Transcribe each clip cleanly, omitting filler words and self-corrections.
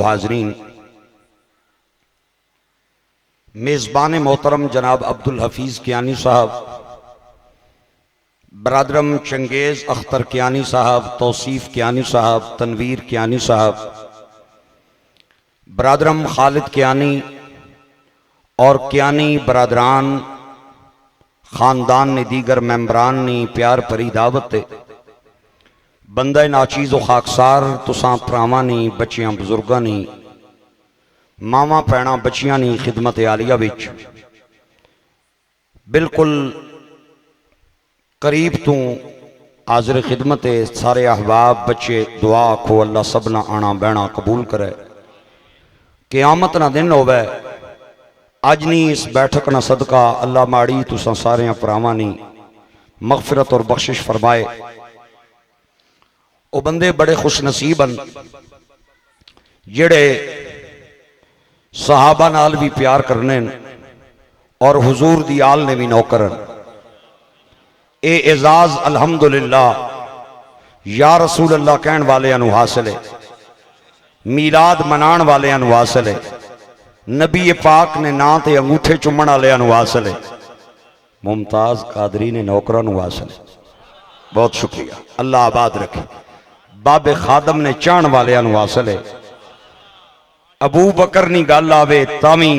حاضرین، میزبان محترم جناب عبدالحفیظ کیانی صاحب، برادرم چنگیز اختر کیانی صاحب، توصیف کیانی صاحب، تنویر کیانی صاحب، برادرم خالد کیانی اور کیانی برادران خاندان نے دیگر ممبران نے پیار پری دعوت بندہ ناچیز و خاکسار تساں پراواں نی بچیاں بزرگاں نی ماما پینا بچیاں نی خدمت عالیہ وچ بالکل قریب تو حاضر خدمت سارے احباب بچے دعا کھو اللہ سبنا آنا بینا قبول کرے، قیامت نہ دن ہوئے اج نی اس بیٹھک نہ صدقہ اللہ ماڑی تساں سارے پراواں نی مغفرت اور بخشش فرمائے۔ او بندے بڑے خوش نصیب ہیں جڑے صحابہ نال بھی پیار کرنے اور حضور دی آل نے بھی نوکرن۔ اے اعزاز الحمدللہ یا رسول اللہ کہن والے انو حاصل ہے، میلاد منان والے انو حاصل ہے، نبی پاک نے نا تے انگوٹھے چمن والے انو حاصل ہے، ممتاز قادری نے نوکران نو حاصل ہے۔ بہت شکریہ، اللہ آباد رکھے۔ باب خادم نے چان والے انو حاصل ہے، ابو بکر نی گل آوے تامی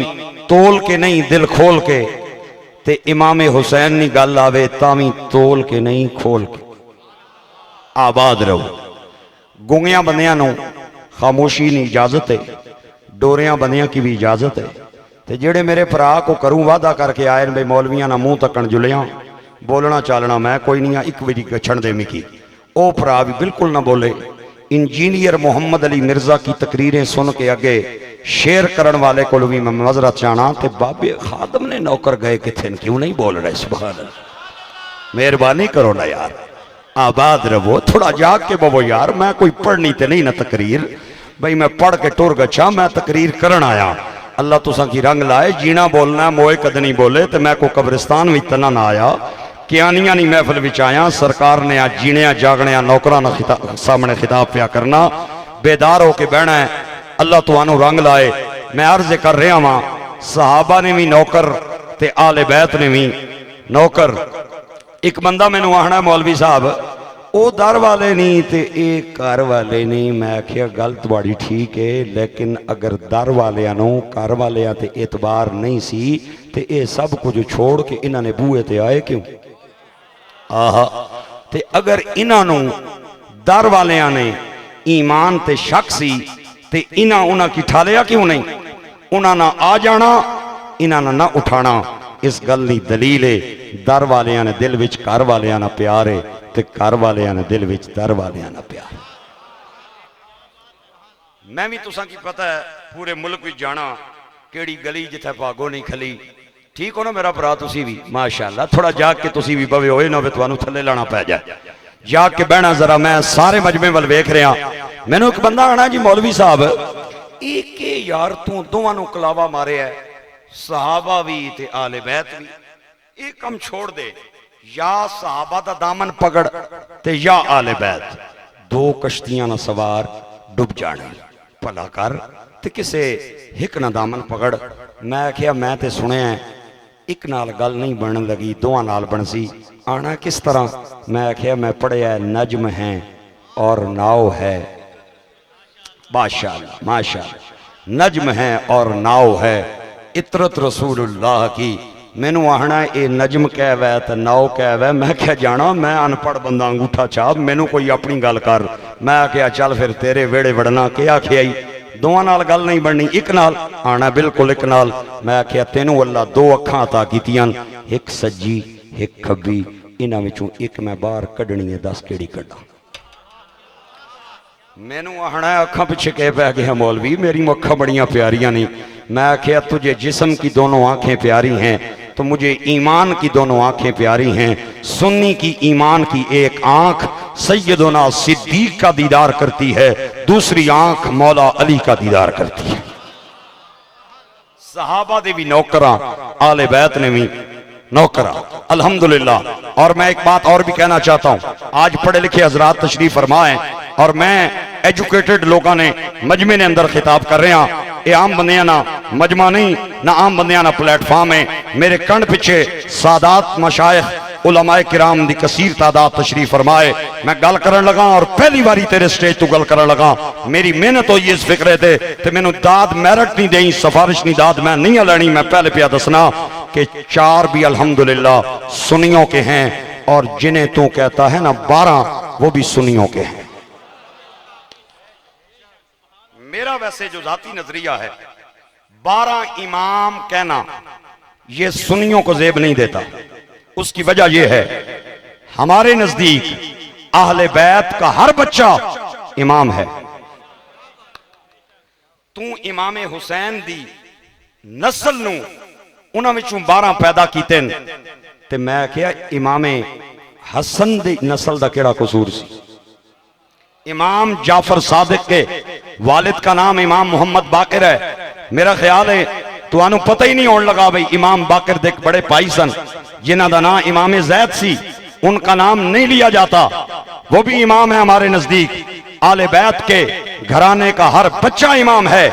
تول کے نہیں دل کھول کے، تے امام حسین نی گل آوے تامی تول کے نہیں کھول کے۔ آباد رہو۔ گنگیاں بندیاں نو خاموشی نی اجازت ہے، ڈوریاں بندیاں کی بھی اجازت ہے، تے جڑے میرے پرا کو کروں وعدہ کر کے آئے بے مولویاں نہ منہ تکن جلیاں بولنا چالنا میں کوئی نہیں، ایک ویڈی چھڑ دے مکی او پرا بھی بالکل نہ بولے۔ انجینئر محمد علی مرزا کی تقریریں سن کے اگے شیر کرن والے کو بھی میں معذرت چاہنا تے بابے خادم نے نوکر گئے کتھن کیوں نہیں بول رہے؟ سبحان اللہ، مہربانی کرو نا یار، آباد رہو، تھوڑا جاگ کے بابو یار، میں کوئی پڑھنی تے نہیں نہ تقریر، بھئی میں پڑھ کے ٹور گچھا، میں تقریر کرن آیا۔ اللہ تساں کی رنگ لائے، جینا بولنا ہے موئے قد نہیں بولے، تے میں کو قبرستان وچ تنہ نہ آیا، کیانیاں نہیں محفل وچ آیا۔ سرکار نے آج جینیاں جاگنیاں نوکران سامنے خطاب پیا کرنا، بیدار ہو کے بہنا ہے۔ اللہ تو آنو رنگ لائے۔ میں عرض کر رہا ہاں، صحابہ نے بھی نوکر تے آل بیت نے بھی نوکر۔ ایک بندہ میں نے آہنا ہے مولوی صاحب او در والے نہیں تے ایک کار والے نہیں، میں کہا غلط بڑی ٹھیک ہے، لیکن اگر در والے انو کار والے تے اعتبار نہیں سی تے اے سب کو جو چھوڑ کے انہوں نے بوئے تے آئے کیوں؟ آہا، تے اگر انہوں در والے نے ایمان تے شک سی تے انہاں کی ٹھالیا کیوں نہیں؟ انہاں نہ آ جانا، انہاں نہ اٹھانا۔ اس گلی دلیل ہے در والیاں نے دل وچ کار والیاں نہ پیار ہے تے کار والیاں نے دل وچ در والیاں نہ پیار۔ میں بھی تساں کی پتہ ہے پورے ملک وچ جانا کیڑی گلی جتھے پاگو نہیں کھلی، ٹھیک ہو نا میرا برا؟ تسی بھی ماشاءاللہ تھوڑا جاگ کے تسی بھی بوے ہوئے نہ تانوں تھلے لانا پے جائے، جاگ کے بہنا ذرا۔ میں سارے مجمع ول ویکھ رہا، میں نے ایک بندہ آنا جی مولوی صاحب ایک یار تو دوواں نو کلاوا مارے ہے، صحابہ بھی تے آل بیت بھی، ایک کم چھوڑ دے، یا صحابہ دا دامن پکڑ تے یا آل بیت، دو کشتیاں نہ سوار ڈب جانے، پلا کر تے کسے ہک نہ دامن پکڑ۔ میں کہا میں تے سنے ہیں ایک نال گل نہیں بنن لگی، دوہاں نال بن سی۔ آنا کس طرح؟ میں کہا میں پڑھے ہے نجم ہیں اور ناؤ ہے، ماشاءاللہ ماشاءاللہ، نجم ہیں اور ناؤ ہے، اطرت رسول اللہ کی۔ میں نو آہنا اے نجم کہہ وے تے ناؤ کہہ وے، میں کہا جانا میں انپڑھ بندہ انگوٹھا چھاپ، میں نو کوئی اپنی گل کر۔ میں کہا چل پھر تیرے ویڑے وڑنا کیا کھیائی، دوہاں نال گل نہیں بننی، ایک نال آنا بالکل ایک نال۔ میں کہا تینوں اللہ دو اکھاں عطا کیتیاں، ایک سجی ایک کھبی، انہاں وچوں ایک میں باہر کڈنی ہے، دس کیڑی کڈا؟ میں نو آہنا ہے اکھاں پیچھے کہہ پہ گیا مولوی میری اکھاں بڑیاں پیاریاں نہیں۔ میں کہا تجھے جسم کی دونوں آنکھیں پیاری ہیں تو مجھے ایمان کی دونوں آنکھیں پیاری ہیں۔ سنی کی ایمان کی ایک آنکھ سیدنا صدیق کا دیدار کرتی ہے، دوسری آنکھ مولا علی کا دیدار کرتی ہے۔ صحابہ دے بھی نوکراں آل بیت نے بھی نوکرا الحمدللہ۔ اور میں ایک بات اور بھی کہنا چاہتا ہوں، آج پڑھے لکھے حضرات تشریف فرمائیں اور میں ایجوکیٹڈ لوگاں نے مجمع نے اندر خطاب کر رہے ہیں، یہ عام بندیاں نہ مجمع نہیں، نہ عام بندیاں نہ پلیٹ فارم ہے۔ میرے کنڈ پیچھے سادات مشائخ علماء کرام دی کثیر تعداد تشریف فرمائے، میں گل کرن لگا اور پہلی باری تیرے سٹیج تو گل کرن لگا، میری محنت ہوئی اس فکرے تے تے مینوں داد میرٹ نہیں دیں، سفارش نہیں داد میں نہیں لینی، میں پہلے پیا دسنا کہ 4 بھی الحمدللہ سنیوں کے ہیں، اور جنہیں تو کہتا ہے نا 12 وہ بھی سنیوں کے ہیں۔ میرا ویسے جو ذاتی نظریہ ہے 12 امام کہنا یہ سنیوں کو زیب نہیں دیتا۔ اس کی وجہ یہ ہے ہمارے نزدیک اہل بیت کا ہر بچہ امام ہے۔ تو امام حسین دی نسل نو انہاں وچوں 12 پیدا کیتے تے میں کہیا امام حسن دی نسل دا کیڑا قصور سی؟ امام جعفر صادق کے والد کا نام امام محمد باقر ہے۔ میرا خیال ہے تو انہوں پتہ ہی نہیں ہونے لگا بھئی امام باقر دیکھ بڑے پائی سن جنہ دا نام امام زید سی، ان کا نام نہیں لیا جاتا، وہ بھی امام ہے ہمارے نزدیک۔ آل بیت کے گھرانے کا ہر بچہ امام ہے،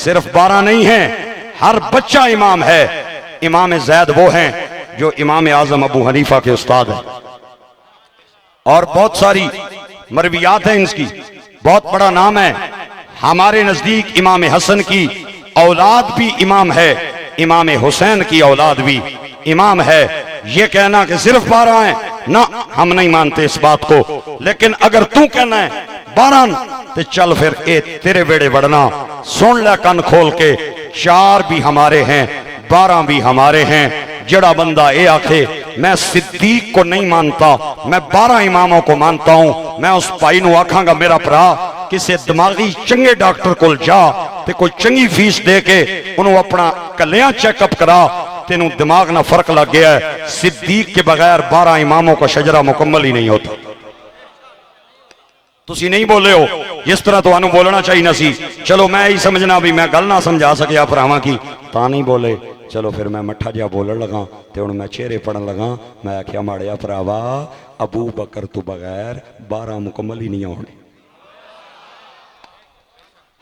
صرف 12 نہیں ہیں، ہر بچہ امام ہے۔ امام زید وہ ہیں جو امام اعظم ابو حنیفہ کے استاد ہیں، اور بہت ساری مرویات ہیں اس کی، بہت بڑا نام ہے۔ ہمارے نزدیک امام حسن کی اولاد بھی امام ہے، امام حسین کی اولاد بھی امام ہے۔ یہ کہنا کہ صرف 12 ہیں، نہ ہم نہیں مانتے اس بات کو، لیکن اگر تو کہنا ہے 12 تو چل پھر اے تیرے بیڑے بڑھنا، سن لے کن کھول کے، 4 بھی ہمارے ہیں 12 بھی ہمارے ہیں۔ جڑا بندہ اے آکھے میں صدیق کو نہیں مانتا، میں 12 اماموں کو مانتا ہوں، میں اس پائی نو آکھاں گا میرا پرا کسے دماغی چنگے ڈاکٹر کول جا تے کوئی چنگی فیس دے کے انہوں اپنا کلیاں چیک اپ کرا، تینوں دماغ نہ فرق لگ گیا ہے۔ صدیق کے بغیر 12 اماموں کا شجرہ مکمل ہی نہیں ہوتا۔ تسی نہیں بولے ہو جس طرح تو انہوں بولنا چاہیے نہ سی۔ چلو میں ہی سمجھنا بھی میں گل نہ سمجھا سکیا پراواں کی تا نہیں بولے، چلو پھر میں مٹھا جا بولن لگا تے ہن میں چہرے پڑھن لگا، میں آکھیا ماڑیا پراوا ابو بکر تو بغیر 12 مکمل ہی نہیں ہونے۔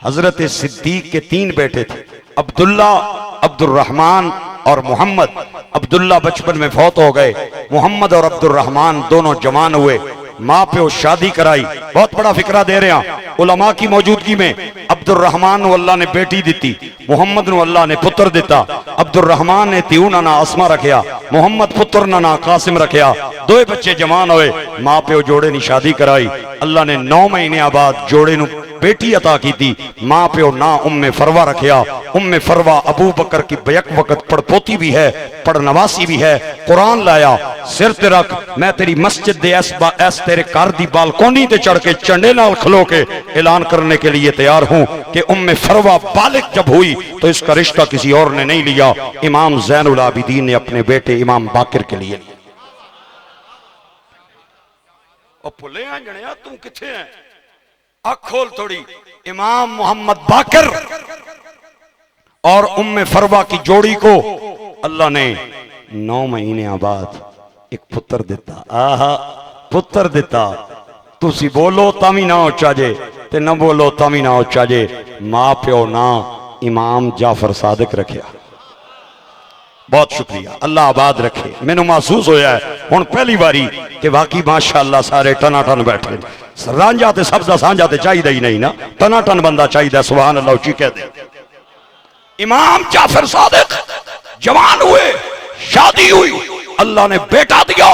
حضرت صدیق کے 3 بیٹے تھے، عبداللہ، عبد الرحمن اور محمد۔ عبداللہ بچپن میں فوت ہو گئے، محمد اور عبد الرحمن دونوں جوان ہوئے، ماں پہ وہ شادی کرائی۔ بہت بڑا فکرہ دے رہے ہیں علماء کی موجودگی میں۔ عبد الرحمن نو اللہ نے بیٹی دیتی، محمد نو اللہ نے پتر دیتا۔ عبد الرحمن نے تیونہ نا اسما رکھیا، محمد پتر نا قاسم رکھیا، 2 بچے جوان ہوئے، ماں پہ وہ جوڑے نے شادی کرائی۔ اللہ نے 9 مہینے بعد جوڑے نو بیٹی عطا کی تھی، ماں پہ وہ نا ام فروہ رکھیا۔ ام فروہ ابو بکر کی بیک وقت پڑھ پوتی بھی ہے، پڑھ نواسی بھی ہے۔ قرآن لایا، سر تے رکھ، میں تیری مسجد دے ایس تیرے کار دی بالکونی تے چڑھ کے چنڈے نال کھلو کے اعلان کرنے کے لیے تیار ہوں کہ ام فروہ بالغ جب ہوئی تو اس کا رشتہ کسی اور نے نہیں لیا، امام زین العابدین نے اپنے بیٹے امام باقر کے لیے لیا۔ او پھلے ہیں جنیا تم کتھے ہیں؟ کھول توڑی، امام محمد باقر اور ام فروہ کی جوڑی کو اللہ نے 9 مہینے بعد ایک پتر دیتا۔ آہا پتر دیتا، تسی بولو تامی نہ اچھا جے تے نہ بولو تامی نہ اچھا جے، ماں پیو نا امام جعفر صادق رکھیا۔ بہت شکریہ، اللہ آباد رکھے۔ میں نے محسوس ہویا ہے ہن پہلی باری کہ واقعی ماشاءاللہ سارے ٹنا ٹن بیٹھے، رانجا تے سبزہ سانجا تے چاہی دے ہی نہیں نا، ٹنا ٹن بندہ چاہی دے، سبحان اللہ اچھی کہہ دے۔ امام جعفر صادق جوان ہوئے، شادی ہوئی، اللہ نے بیٹا دیا،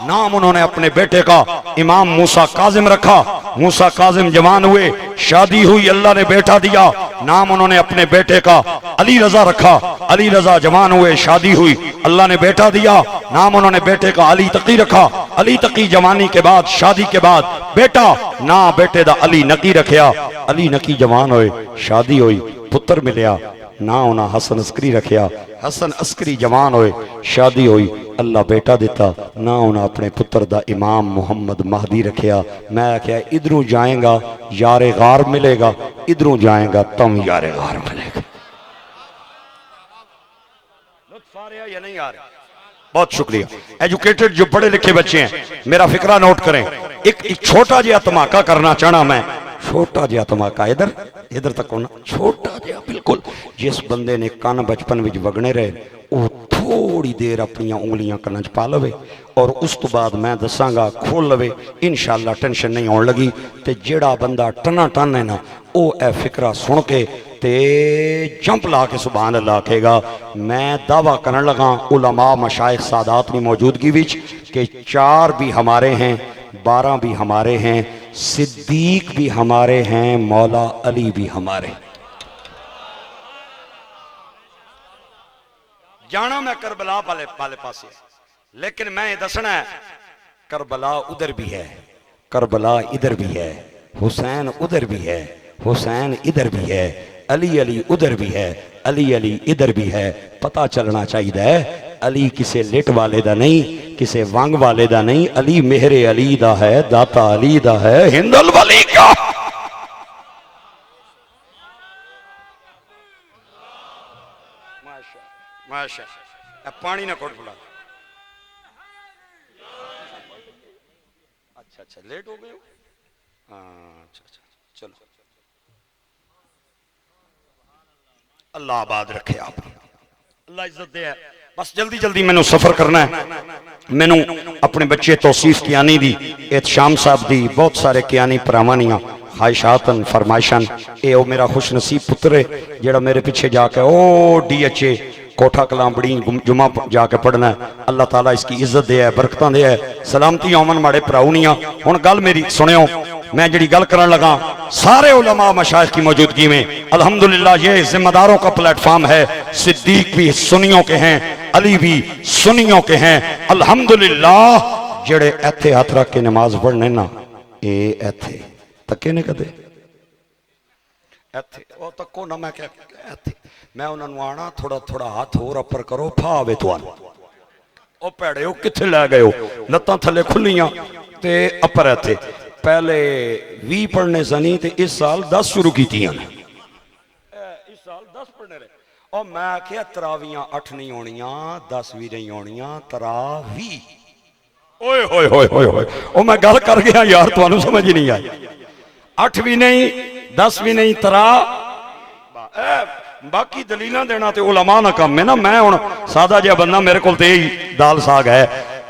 نام انہوں نے اپنے بیٹے کا امام موسیٰ کاظم رکھا۔ موسیٰ کاظم جوان ہوئے، شادی ہوئی، اللہ نے بیٹا دیا، نام انہوں نے اپنے بیٹے کا علی رضا رکھا۔ علی رضا جوان ہوئے، شادی ہوئی، اللہ نے بیٹا دیا، نام انہوں نے بیٹے کا علی تقی رکھا۔ علی تقی جوانی کے بعد، شادی کے بعد بیٹا، نام بیٹے دا علی نقی رکھیا۔ علی نقی جوان ہوئے، شادی ہوئی، پتر ملیا، نہ انہاں حسن عسکری رکھیا۔ حسن عسکری جوان ہوئے، شادی ہوئی، اللہ بیٹا دیتا، نہ انہاں اپنے پتر دا امام محمد مہدی رکھیا۔ میں کہا ادھروں جائیں گا یار غار ملے گا، ادھروں جائیں گا تم یار غار ملے گا۔ لطف آ رہا یا نہیں آ رہا؟ بہت شکریہ. ایجوکیٹڈ جو پڑھے لکھے بچے ہیں میرا فکرہ نوٹ کریں. ایک چھوٹا جہا دھماکہ کرنا چاہنا میں, چھوٹا جہا دھماکہ ادھر تک ہونا, چھوٹا جہا بالکل. جس بندے نے کن بچپن وچ وگنے رہے وہ تھوڑی دیر اپنی انگلیاں کنن چ پا لوے اور اس تو بعد میں دساں گا کھول لوے, انشاءاللہ ٹینشن نہیں ہون لگی. تے جیڑا بندہ ٹنا ٹن ہے نا او اے فکرہ سن کے تے جمپ لا کے سبحان اللہ کہے گا. میں دعویٰ کرنے لگا علماء مشائخ سادات کی موجودگی وچ کہ 4 بھی ہمارے ہیں, 12 بھی ہمارے ہیں, صدیق بھی ہمارے ہیں, مولا علی بھی ہمارے. جانا میں کربلا والے پاسے, لیکن میں دسنا ہے کربلا ادھر بھی ہے, کربلا ادھر بھی ہے, حسین ادھر بھی ہے, حسین ادھر بھی ہے, علی علی ادھر بھی ہے, علی علی ادھر بھی ہے. پتہ چلنا چاہیے علی کسے لٹ والے دا نہیں, کسے وانگ والے دا نہیں, علی مہر علی دا ہے, داتا علی دا ہے, ہند الولی کا. ماشاء پانی نہ کھوٹ بلا. اچھا لیٹ ہو گئے. ہاں اچھا چلو اللہ آباد رکھے آپ, اللہ عزت دے. بس جلدی جلدی میں سفر کرنا ہے. میں اپنے بچے توصیف کیانی دی, احتشام صاحب دی, بہت سارے کیانی پرامانیاں خواہشاتن فرمائشان. اے او میرا خوش نصیب پتر ہے جڑا میرے پیچھے جا کے او ڈی ایچ اے کوٹھا کلام بڑی جمعہ جا کے پڑھنا ہے. اللہ تعالیٰ اس کی عزت دے ہے, برکتاں دے ہے, سلامتی آمن ماڑے پراؤنیاں. ہن گل میری سنیو, میں جڑی گل کرن لگا سارے علماء مشائخ کی موجودگی میں الحمدللہ یہ ذمہ داروں کا پلیٹ فارم ہے. صدیق بھی سنیوں کے ہیں, علی بھی سنیوں کے ہیں الحمدللہ. جڑے ایتھے ہاتھ رکھ کے نماز پڑھنے نا اے ایتھے تکے نے کدے ایتھے او تکو نہ, میں کہ ایتھے میں انہاں نوں آنا تھوڑا تھوڑا ہاتھ ہور اپر کرو پھا آوے توان. او پیڑے ہو کتھے لے گئے ہو, لتاں تھلے کھلیاں تے اپر ایتھے. پہلے 20 پڑھنے سنی تے اس سال 10 شروع کیتیاں نے, اس سال 10 پڑھنے رہے. اور میں کہا تراویاں 8 نہیں ہونیاں, 10 بھی نہیں ہونیاں, تراوی. اوئے ہوئے ہوئے ہوئے ہوئے, او میں گل کر گیا یار تو سمجھ ہی نہیں آئی. 8 بھی نہیں 10 بھی نہیں, باقی دلیلاں دینا تے علماء نہ کم ہے نا. میں ہن سادہ جہا بندہ, میرے کول تے ہی دال ساگ ہے.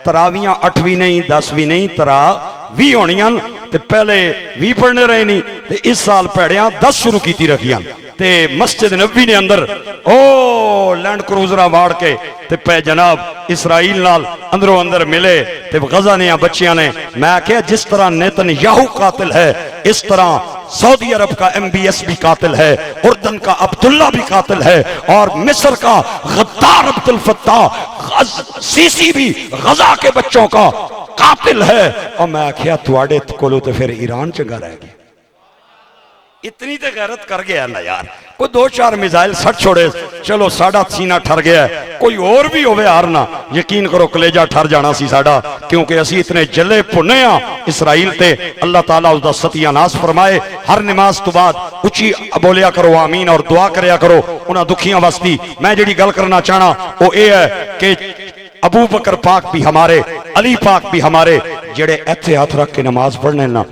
تراویاں 8 بھی نہیں 10 بھی نہیں, تراوی ہونیاں. تے پہلے 20 پڑھنے رہے نہیں تے اس سال پیڑیاں 10 شروع کیتی رکھیاں. تے مسجد نبی نے اندر او لینڈ کروزرہ واڑ کے تے پہ جناب اسرائیل نال اندروں اندر ملے تے غزہ نے بچیاں نے. میں کہا جس طرح نیتن یاہو قاتل ہے اس طرح سعودی عرب کا MBS بھی قاتل ہے, اردن کا عبداللہ بھی قاتل ہے, اور مصر کا غدار عبد الفتاح سیسی بھی غزہ کے بچوں کا قاتل ہے. اور میں کہا تواڈے کولو تے پھر ایران چنگا رہ گیا. اتنی تے غیرت کر گیا نا یار, کوئی 2-4 میزائل سٹ چھوڑے چلو ساڑا سینہ ٹھر گیا ہے. کوئی اور بھی ہوئے ہارنا یقین کرو کلیجہ ٹھر جانا سی ساڑا, کیونکہ اسی اتنے جلے پنے ہاں اسرائیل تے. اللہ تعالیٰ اس دا ستیہ ناس فرمائے. ہر نماز تو بعد اچھی بولیا کرو آمین اور دعا کریا کرو انہاں دکھیاں واسطی. میں جڑی گل کرنا چاہنا وہ اے ہے کہ ابو بکر پاک بھی ہمارے, علی پاک بھی ہمارے. جڑے ایتھے ہاتھ رکھ کے نماز پڑھنے نا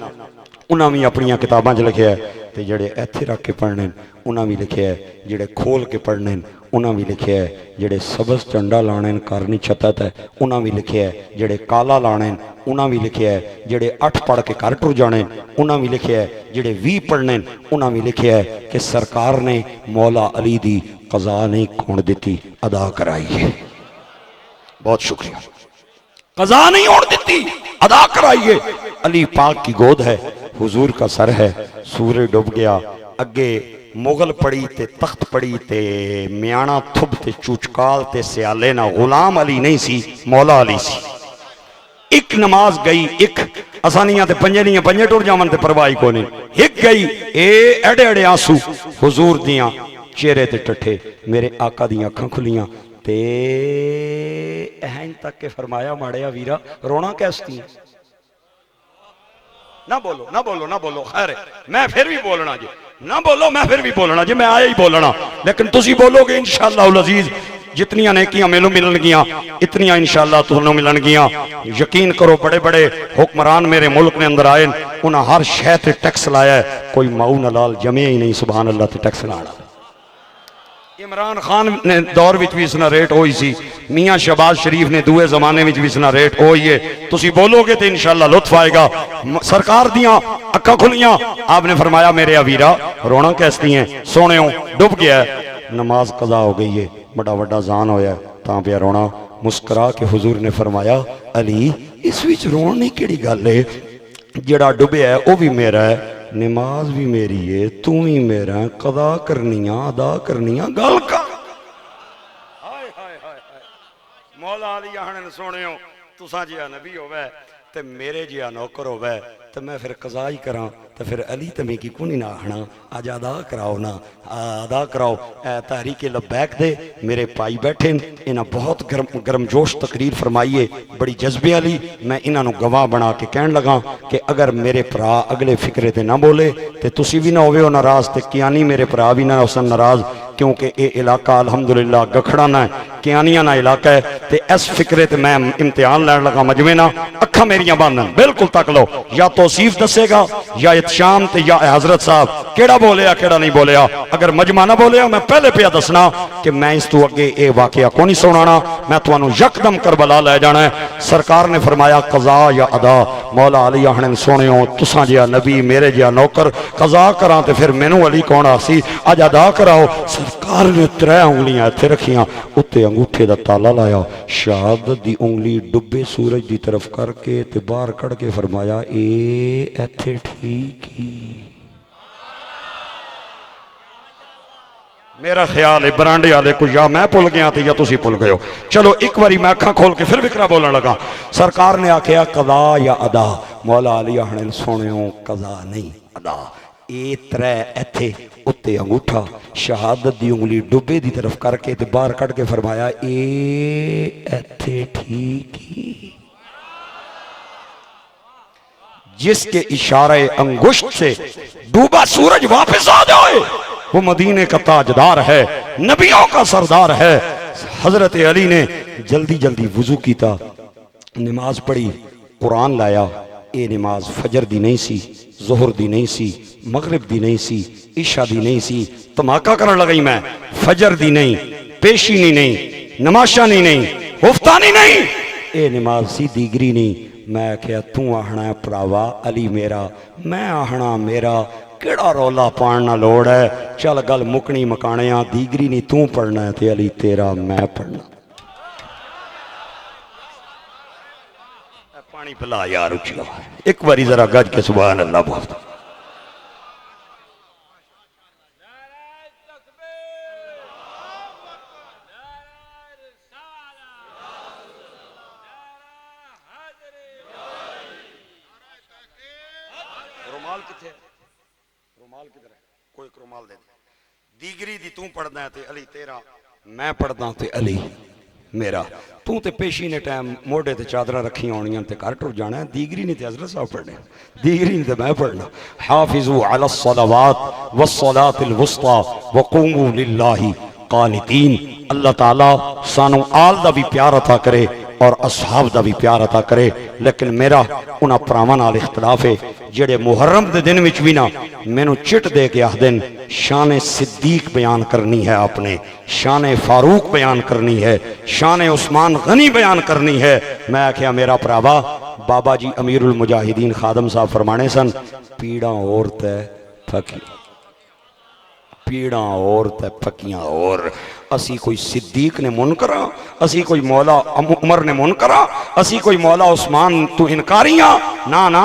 انہاں بھی اپنیاں کتاباں چ لکھے ہے, تے جڑے ایتھے رکھ کے پڑھنے انہاں بھی لکھے ہے, جڑے کھول کے پڑھنے انہاں بھی لکھے ہے, جڑے سبز چنڈا لانے کرنی چھتت ہے انہاں بھی لکھے ہے, جڑے کالا لانے انہاں بھی لکھے ہے, جڑے 8 پڑھ کے گھر ٹر جانے انہاں بھی لکھے ہے, جڑے 20 پڑھنے انہاں بھی لکھے ہے کہ سرکار نے مولا علی دی قضا نہیں کھون دیتی, ادا کرائی ہے. بہت شکریہ. قضا نہیں ہون دیتی, ادا کرائیے. علی پاک کی گود ہے, حضور کا سر ہے, سورج ڈوب گیا. اگے مغل پڑی تے تخت پڑی تے میانا تھب تے چوچکال تے سیالے نا, غلام علی نہیں سی مولا علی سی. ایک نماز گئی, ایک آسانیاں تے پنجے نہیں پنجے ٹور جامن تے پرواہی کو نہیں, ایک گئی اے ایڈے ایڈے آنسو حضور دیاں چہرے تے ٹٹھے, میرے آقا دیاں اکھاں کھلیاں تے اہن تک کہ فرمایا ماڑیا ویرا رونا کیستی ہے. نہ بولو نہ بولو نہ بولو, خیر میں پھر بھی بولنا جی, نہ بولو میں پھر بھی بولنا جی, میں آیا ہی بولنا, لیکن تسی بولو گے انشاءاللہ العزیز جتنیاں نیکیاں مینوں ملن گیاں اتنیاں انشاءاللہ تانوں ملن گیاں یقین کرو بڑے بڑے حکمران میرے ملک نے اندر آئے انہاں ہر شے تے ٹیکس لایا ہے کوئی معاون حلال جمع ہی نہیں سبحان اللہ تے ٹیکس لانا عمران خان نے دور وچ بھی اسنا ریٹ ہوئی سی میاں شہباز شریف نے دوئے زمانے وچ بھی اسنا ریٹ ہوئی ہے تسی بولو گے تو انشاءاللہ لطف آئے گا سرکار دیاں اکھاں کھلیاں آپ نے فرمایا میرے اویرا رونا کیستی ہیں سونے ہوں ڈب گیا ہے نماز قضا ہو گئی ہے بڑا بڑا زان ہویا ہے تاں پہ رونا مسکرا کے حضور نے فرمایا علی اس وچ رون نہیں کیڑی گل ہے جڑا ڈبیا ہے وہ بھی میرا ہے نماز بھی میری ہے تو ہی میرا ہے قضا کرنیاں ادا کرنیاں گل کا مولا علی آہن سونے ہو تساں جیا نبی ہوئے تے میرے جیا نوکر ہوئے تے میں پھر قضا ہی کراں تے پھر علی تے میں کی کونی نہ آہنا آج ادا کراؤ نا ادا کراؤ تحریک لبیک دے میرے پائی بیٹھے انہاں بہت گرم جوش تقریر فرمائیے بڑی جذبے علی میں انہاں نو گواہ بنا کے کہن لگا کہ اگر میرے پرا اگلے فکرے تے نہ بولے تے تسی بھی نہ ہوئے ہو ناراض تے کیانی میرے پرا بھی نہ حسن ناراض کیونکہ اے علاقہ الحمدللہ گکھڑا نہ ہے کیانیاں نہ علاقہ ہے تے اس فکرے تے میں امتحان لین لگا مجمع نہ اکھا میریاں باندھن بالکل تک لو یا توصیف دسے گا یا اتشام تے یا حضرت صاحب کیڑا بولیا کیڑا نہیں بولیا اگر مجمع نہ بولیا میں پہلے پہ دسنا کہ میں اس تو اگے اے واقعہ کو نہیں سنانا میں توانو یکدم کربلا لے جانا ہے سرکار نے فرمایا قضا یا ادا مولا علی آہن سونے ہو تساں جیا نبی میرے جیا نوکر قضا کراں تے پھر مینوں علی کون آسی اج ادا کراؤ سرکار نے 3 انگلیاں ایتھے رکھیاں اتے انگوٹھے دا تالا لایا شہادت دی انگلی ڈبے سورج دی طرف کر کے تے باہر کڑ کے فرمایا اے ایتھے ٹھیک ہی میرا خیال ہے برانڈے والے کو یا میں پل گیا تھے یا تسی پل گئے ہو چلو ایک باری میں اکھاں کھول کے پھر وکرا بولنے لگا سرکار نے آکھیا قضا یا ادا مولا علی آہن سونے ہوں قضا نہیں ادا اے 3 ایتھے اتے انگوٹھا شہادت دی انگلی ڈبے دی طرف کر کے تے باہر کٹ کے فرمایا اے ایتھے ٹھیک ہی جس کے اشارے انگشت سے ڈوبا سورج واپس آ جائے وہ مدینے کا تاجدار ہے نبیوں کا سردار ہے حضرت علی نے جلدی جلدی وضو کیتا نماز پڑھی قرآن لایا اے نماز فجر دی نہیں سی ظہر دی نہیں سی مغرب دی نہیں سی عشاء دی نہیں سی تماکا کرن لگئی میں فجر دی نہیں پیشینی نہیں نماشانی نہیں ہفتانی نہیں اے نماز سی دیگری نہیں میں کہا تو آہنا ہے پراوا علی میرا میں آہنا میرا کیڑا رولا پاننا لوڑ ہے چل گل مکنی مکانیاں دیگری نہیں تو پڑھنا ہے تے علی تیرا میں پڑھنا پانی پلا یار اچھلا ایک باری ذرا گج کے سبحان اللہ بہت رومال کتھے رومال کدھر ہے کوئی رومال دے دیگری دی تو پڑھنا ہے تے علی تیرا میں پڑھنا تے علی میرا تو تے پیشی نے ٹائم موڑے تے چادرہ رکھی ہونیاں تے گھر ٹر جانا ہے دیگری نہیں تے حضرت صاحب پڑھنے دیگری نہیں تے میں پڑھنا حافظوا علی الصلوات والصلاة الوسطى وقوموا للہ قانتین اللہ تعالیٰ سانو آل دا بھی پیار عطا کرے اور اصحاب دا بھی پیار عطا کرے لیکن میرا انہاں پرامان آل اختلاف ہے جڑے محرم دے دن وچ بھی نا مینوں چٹ دے کے آہ دن شان صدیق بیان کرنی ہے آپ نے شان فاروق بیان کرنی ہے شان عثمان غنی بیان کرنی ہے میں کہا میرا پراوا بابا جی امیر المجاہدین خادم صاحب فرمانے سن پیڑاں اور تے پھکی پیڑاں اور تے پھکیاں اور اسی کوئی صدیق نے منکرا اسی کوئی مولا عمر نے منکرا اسی کوئی مولا عثمان تو انکاریاں نا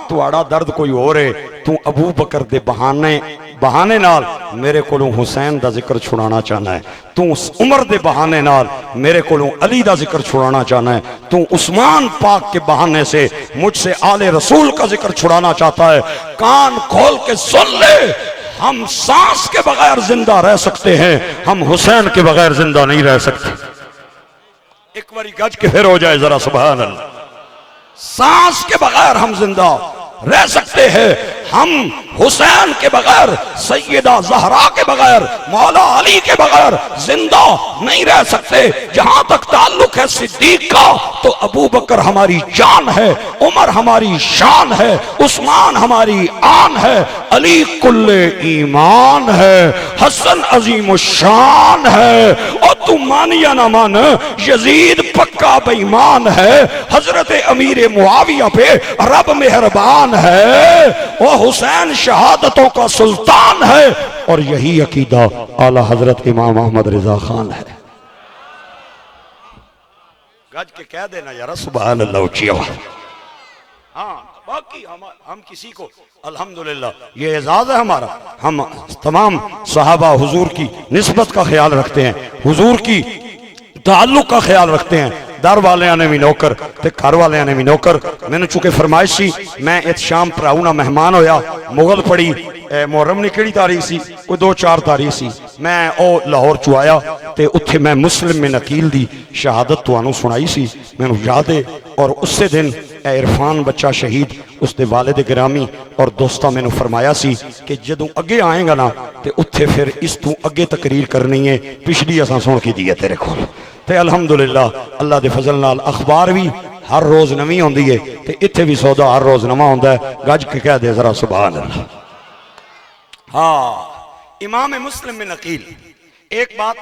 تو آڑا درد کوئی اور ہے تو ابو بکر دے بہانے نال میرے کولوں حسین دا ذکر چھڑانا چاہنا ہے تو عمر دے بہانے نال میرے کولوں علی دا ذکر چھڑانا چاہنا ہے تو عثمان پاک کے بہانے سے مجھ سے آل رسول کا ذکر چھڑانا چاہتا ہے کان کھول کے سن لے ہم سانس کے بغیر زندہ رہ سکتے ہیں ہم حسین کے بغیر زندہ نہیں رہ سکتے ایک باری گج کے پھر ہو جائے ذرا سبحان اللہ سانس کے بغیر ہم زندہ رہ سکتے ہیں ہم حسین کے بغیر، سیدہ زہرا کے بغیر، مولا علی کے بغیر زندہ نہیں رہ سکتے۔ جہاں تک تعلق ہے صدیق کا تو ابو بکر ہماری جان ہے، عمر ہماری شان ہے، عثمان ہماری آن ہے، علی کل ایمان ہے، حسن عظیم الشان ہے۔ اور تو مانی یا نہ مان، یزید پکا بے ایمان ہے، حضرت امیر معاویہ پہ رب مہربان ہے، وہ حسین شہادتوں کا سلطان ہے، اور یہی عقیدہ اعلی حضرت امام احمد رضا خان ہے۔ گج کے کہہ دینا یار سبحان اللہ اچھی آواز۔ ہاں باقی ہم کسی کو الحمدللہ یہ اعزاز ہے ہمارا، ہم تمام صحابہ حضور کی نسبت کا خیال رکھتے ہیں، حضور کی تعلق کا خیال رکھتے ہیں۔ در والے نے بھی نوکر تے گھر والے نے بھی نوکر۔ میں نے چونکہ فرمائش سی میں ات شام پراؤنا مہمان ہویا، مغل پڑی محرم نے کیڑی تاریخ سی، کوئی 2-4 تاریخ سی، میں او لاہور چوایا تے اتھے میں مسلم میں نقیل دی شہادت تو آنو سنائی سی، میں نے یاد ہے۔ اور اس سے دن اے عرفان بچہ شہید اس دے والد گرامی اور دوستہ میں نے فرمایا سی کہ جدوں اگے آئیں گا نا تے اتھے پھر اس تو اگے تقریر کرنی ہے، پچھلی اساں سن کی دی ہے تیرے کھول تے الحمدللہ اللہ دے فضل نال اخبار بھی ہر روز نویں ہوندی ہے تے اتھے بھی سودا ہر روز نواں ہوندا ہے۔ گج کے کہہ دے ذرا سبحان اللہ۔ ہاں امام مسلم میں نقیل ایک بات